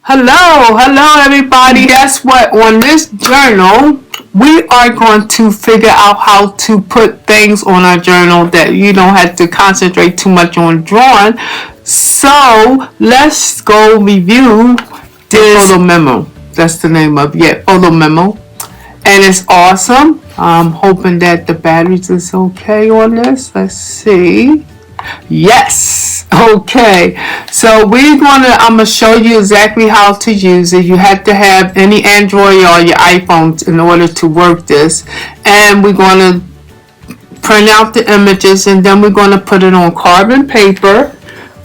Hello everybody. Guess what? On this journal, we are going to figure out how to put things on our journal that you don't have to concentrate too much on drawing. So let's go review this photo memo. That's the name of it, photo memo. And it's awesome. I'm hoping that the batteries is okay on this. Let's see. Yes. Okay. So I'm gonna show you exactly how to use it. You have to have any Android or your iPhone in order to work this. And we're gonna print out the images, and then we're gonna put it on carbon paper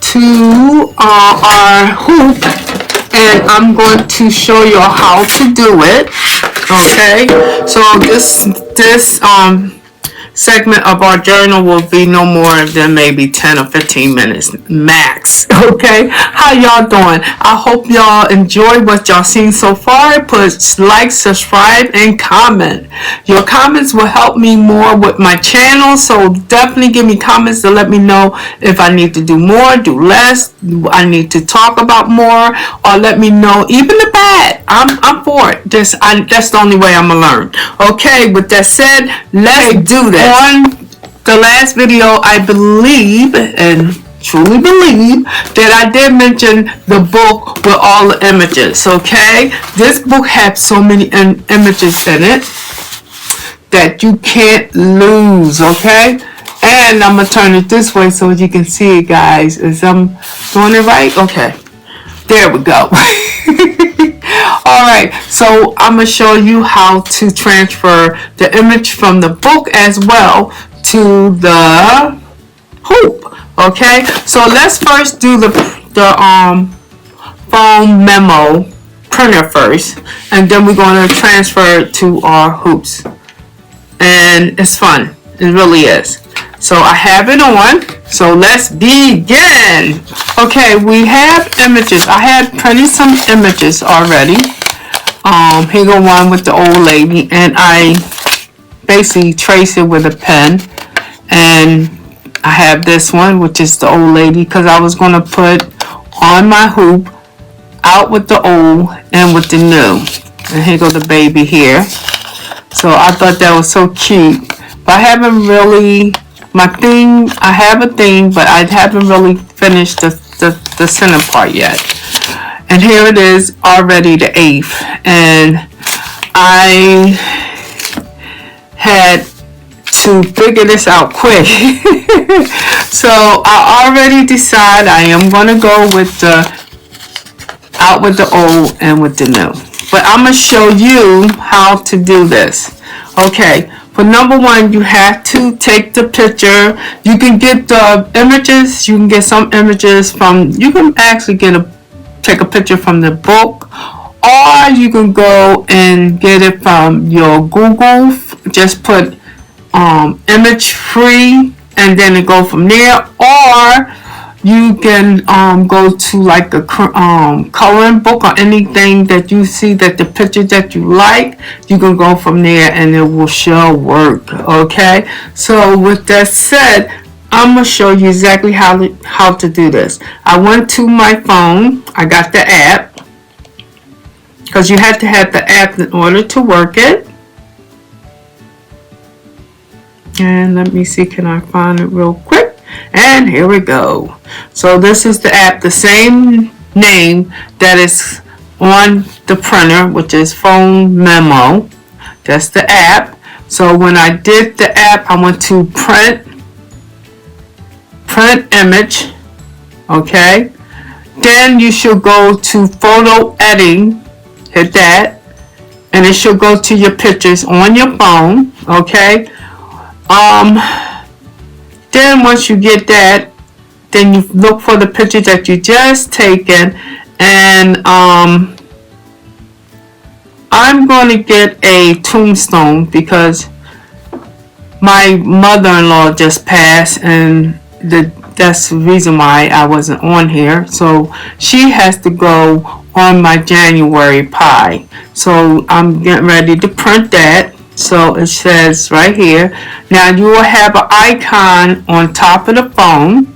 to our hoop. And I'm going to show you how to do it. Okay. So this segment of our journal will be no more than maybe 10 or 15 minutes max. Okay, how y'all doing? I hope y'all enjoy what y'all seen so far. Put like, subscribe, and comment. Your comments will help me more with my channel, so definitely give me comments to let me know if I need to do more, do less, I need to talk about more, or let me know even the bad. I'm for it. That's the only way I'm gonna learn. Okay, with that said, let's do this. On the last video, I believe and truly believe that I did mention the book with all the images. Okay, this book has so many images in it that you can't lose. Okay, and I'm gonna turn it this way so you can see it, guys. Is I'm doing it right? Okay, there we go. Alright, so I'm going to show you how to transfer the image from the book as well to the hoop. Okay, so let's first do the Phomemo printer first, and then we're going to transfer it to our hoops. And it's fun. It really is. So I have it on. So let's begin. Okay, we have images. I had printed some images already. Here go one with the old lady, and I basically trace it with a pen. And I have this one, which is the old lady, because I was going to put on my hoop out with the old and with the new. And here go the baby here. So I thought that was so cute. But I haven't really, I have a theme, but I haven't really finished the center part yet. And here it is, already the 8th. And I had to figure this out quick. So I already decided I am going to go with the out with the old and with the new. But I'm going to show you how to do this. Okay. For number one, you have to take the picture. You can get the images. You can get some images from, you can actually take a picture from the book, or you can go and get it from your Google. Just put image free, and then it go from there. Or you can go to like a coloring book or anything that you see that the picture that you like. You can go from there and it will sure work. Okay, so with that said, I'm going to show you exactly how to do this. I went to my phone. I got the app, because you have to have the app in order to work it. And let me see, can I find it real quick? And here we go. So this is the app, the same name that is on the printer, which is Phomemo. That's the app. So when I did the app, I went to print image. Okay. Then you should go to photo editing. Hit that. And it should go to your pictures on your phone. Okay. Then once you get that, then you look for the picture that you just taken, and I'm going to get a tombstone because my mother-in-law just passed, and that's the reason why I wasn't on here. So she has to go on my January pie. So I'm getting ready to print that. So it says right here, now you will have an icon on top of the phone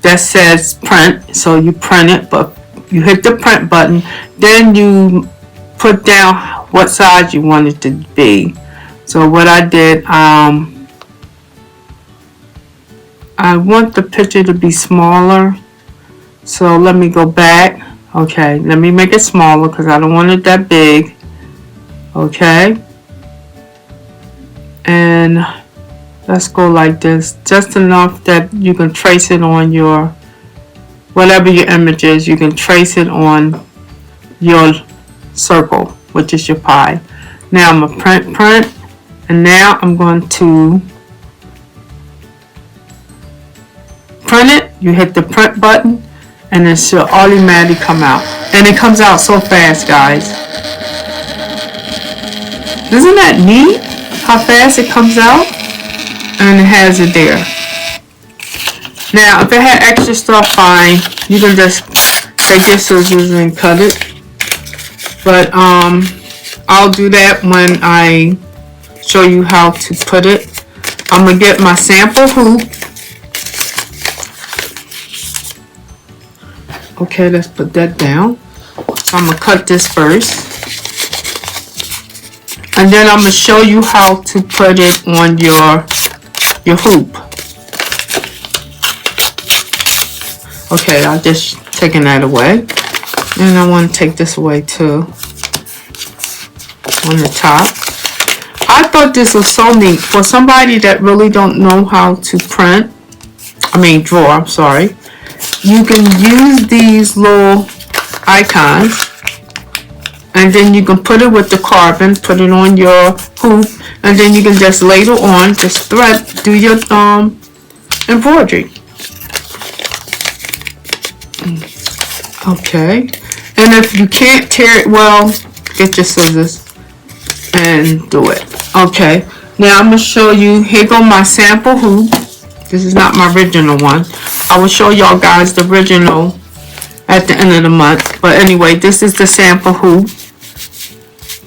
that says print. So you print it, but you hit the print button, then you put down what size you want it to be. So what I did, I want the picture to be smaller, so let me go back. Okay, let me make it smaller because I don't want it that big. Okay, and let's go like this, just enough that you can trace it on your, whatever your image is, you can trace it on your circle, which is your pie. Now I'm going to print, and now I'm going to print it. You hit the print button, and it should automatically come out. And it comes out so fast, guys. Isn't that neat? How fast it comes out? And it has it there. Now, if it had extra stuff, fine. You can just take your scissors and cut it. But I'll do that when I show you how to put it. I'm going to get my sample hoop. Okay, let's put that down. I'm going to cut this first. And then I'm going to show you how to put it on your hoop. Okay, I'll just taking that away. And I want to take this away too. On the top. I thought this was so neat. For somebody that really don't know how to draw, I'm sorry. You can use these little icons. And then you can put it with the carbon, put it on your hoop, and then you can just later on just do your embroidery. Okay, and if you can't tear it well, get your scissors and do it. Okay, now I'm going to show you, here go my sample hoop. This is not my original one. I will show y'all guys the original at the end of the month. But anyway, this is the sample hoop.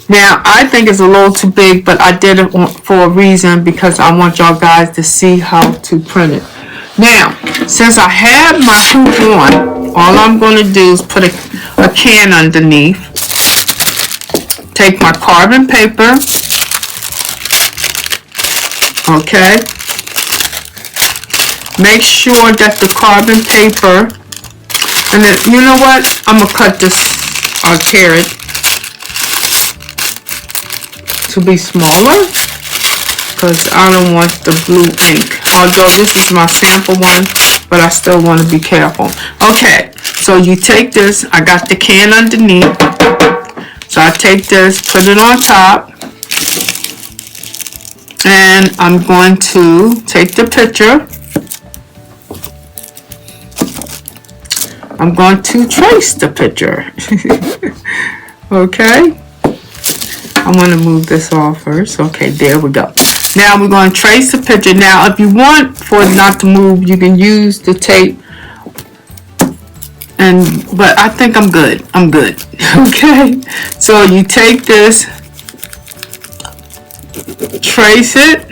Now, I think it's a little too big, but I did it for a reason, because I want y'all guys to see how to print it. Now, since I have my hoop on, all I'm going to do is put a can underneath. Take my carbon paper. Okay. Make sure that the carbon paper, and then, you know what? I'm going to cut this, or tear it, to be smaller, because I don't want the blue ink. Although this is my sample one, but I still want to be careful. Okay, so you take this, I got the can underneath, so I take this, put it on top, and I'm going to take the picture. I'm going to trace the picture. Okay. I want to move this off first. Okay, there we go. Now we're going to trace the picture. Now, if you want for it not to move, you can use the tape. But I think I'm good. I'm good. Okay. So you take this, trace it.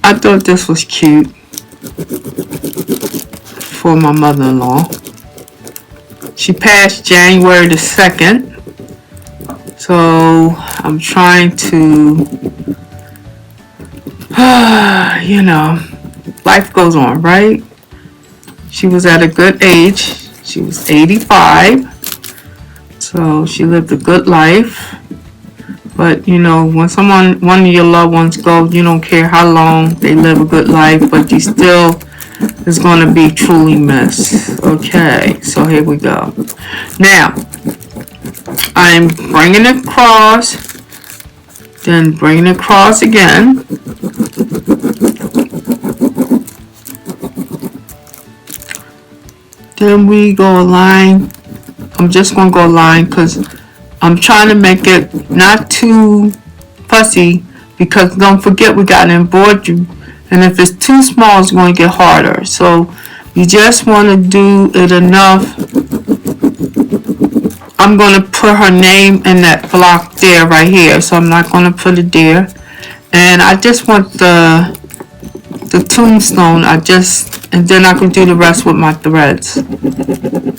I thought this was cute for my mother-in-law. She passed January the 2nd. So I'm trying to, you know, life goes on, right? She was at a good age. She was 85. So she lived a good life. But, you know, when one of your loved ones go, you don't care how long they live a good life, but you still is going to be truly missed. Okay, so here we go. Now, I'm bringing it across, then bringing it across again. Then we go a line. I'm just going to go a line because I'm trying to make it not too fussy, because don't forget we got an embroidery, and if it's too small it's going to get harder. So you just want to do it enough. I'm going to put her name in that block there right here, so I'm not going to put it there. And I just want the the tombstone, and then I can do the rest with my threads.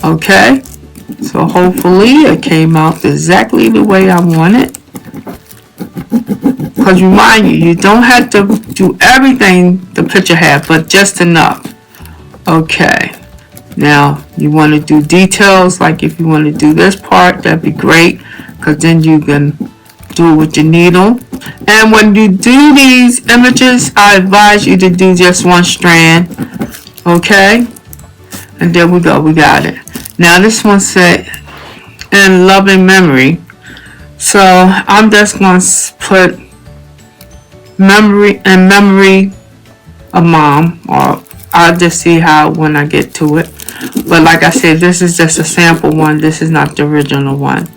Okay, so hopefully it came out exactly the way I want it. Because remind you, you don't have to do everything the picture had, but just enough. Okay, now you want to do details, like if you want to do this part, that'd be great, because then you can do it with your needle. And when you do these images, I advise you to do just one strand. Okay, and there we go, we got it. Now this one said in loving memory, so I'm just going to put memory of mom, or I'll just see how when I get to it. But like I said, this is just a sample one. This is not the original one.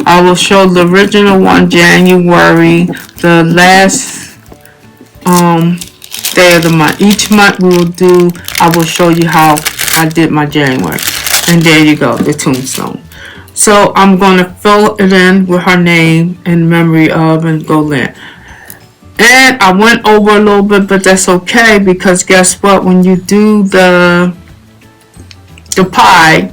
I will show the original one January, the last day of the month. Each month I will show you how I did my January. And there you go, the tombstone. So I'm going to fill it in with her name in memory of, and go there. And I went over a little bit, but that's okay, because guess what? When you do the pie,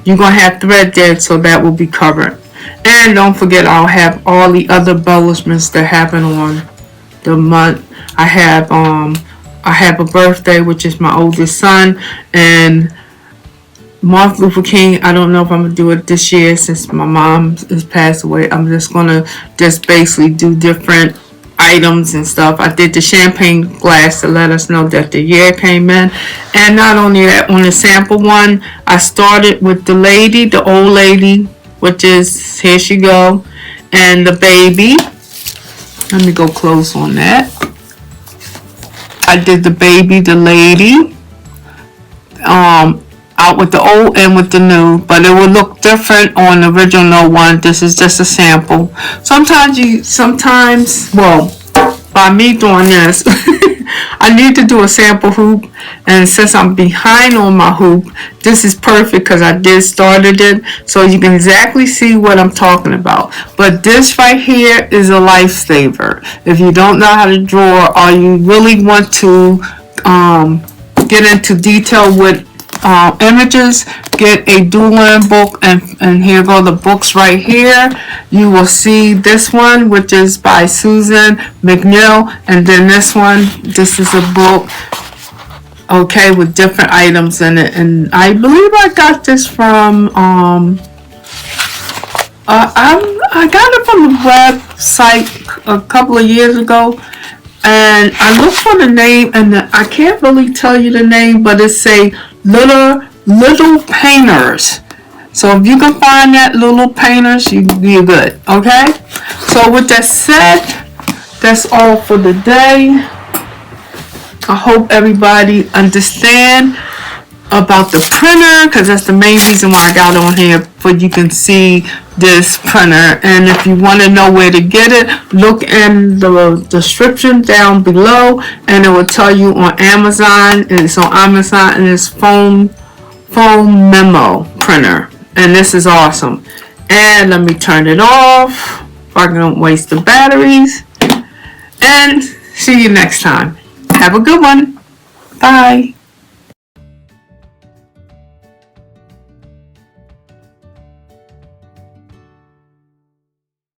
you're going to have thread there, so that will be covered. And don't forget, I'll have all the other embellishments that happen on the month. I have a birthday, which is my oldest son, and Martin Luther King. I don't know if I'm going to do it this year since my mom has passed away. I'm just going to basically do different items and stuff. I did the champagne glass to let us know that the year came in. And not only that, on the sample one, I started with the old lady, which is, here she go, and the baby. Let me go close on that. I did the baby, the lady, out with the old and with the new, but it will look different on the original one. This is just a sample. Sometimes, well, by me doing this, I need to do a sample hoop, and since I'm behind on my hoop, this is perfect because I started it, so you can exactly see what I'm talking about. But this right here is a lifesaver. If you don't know how to draw, or you really want to get into detail with images, get a doodling book, and here go the books right here. You will see this one, which is by Susan McNeil, and then this is a book, okay, with different items in it. And I believe I got this from I got it from the website a couple of years ago, and I looked for the name, and I can't really tell you the name, but it's a little painters. So if you can find that, little painters, you're good. Okay, so with that said, that's all for the day. I hope everybody understand about the printer, because that's the main reason why I got on here, for you can see this printer. And if you want to know where to get it, look in the description down below, and it will tell you on Amazon. It's on Amazon, and it's Phomemo printer, and this is awesome. And let me turn it off so I don't waste the batteries, and see you next time. Have a good one. Bye.